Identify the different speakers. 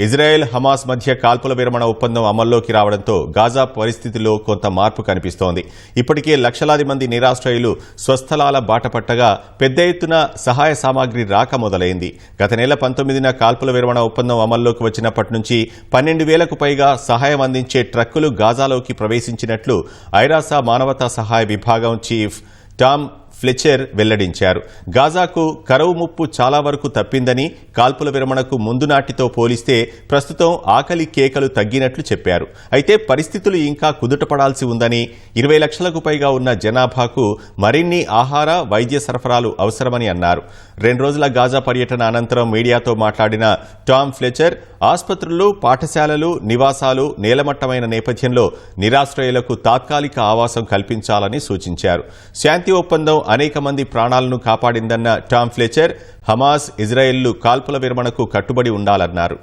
Speaker 1: Israel Hamas మధ్య కాల్పుల విరమణ ఒప్పందం అమల్లోకి రావడంతో గాజా పరిస్థితిలో కొంత మార్పు కనిపిస్తోంది. ఇప్పటికే లక్షలాది మంది నిరాశ్రయులు స్వస్థలాల బాటపట్టగా పెద్ద ఎత్తున సహాయ సామాగ్రి రాక మొదలైంది. గత నెల 19న కాల్పుల విరమణ ఒప్పందం అమల్లోకి వచ్చినప్పటి నుంచి 12,000కు పైగా సహాయం అందించే ట్రక్కులు గాజాలోకి ప్రవేశించినట్లు ఐరాస మానవతా సహాయ విభాగం చీఫ్ టామ్ ఫ్లెచర్ వెల్లడించారు. గాజాకు కరువు ముప్పు చాలా వరకు తప్పిందని, కాల్పుల విరమణకు ముందు నాటితో పోలిస్తే ప్రస్తుతం ఆకలి కేకలు తగ్గినట్లు చెప్పారు. అయితే పరిస్థితులు ఇంకా కుదుటపడాల్సి ఉందని, 20 లక్షలకు పైగా ఉన్న జనాభాకు మరిన్ని ఆహార, వైద్య సరఫరాలు అవసరమని అన్నారు. 2 రోజుల గాజా పర్యటన అనంతరం మీడియాతో మాట్లాడిన టామ్ ఫ్లెచర్ ఆసుపత్రులు, పాఠశాలలు, నివాసాలు నేలమట్టమైన నేపథ్యంలో నిరాశ్రయులకు తాత్కాలిక ఆవాసం కల్పించాలని సూచించారు. శాంతి ఒప్పందం అనేక మంది ప్రాణాలను కాపాడిందన్న టామ్ ఫ్లెచర్ హమాస్, ఇజ్రాయెల్లు కాల్పుల విరమణకు కట్టుబడి ఉండాలన్నారు.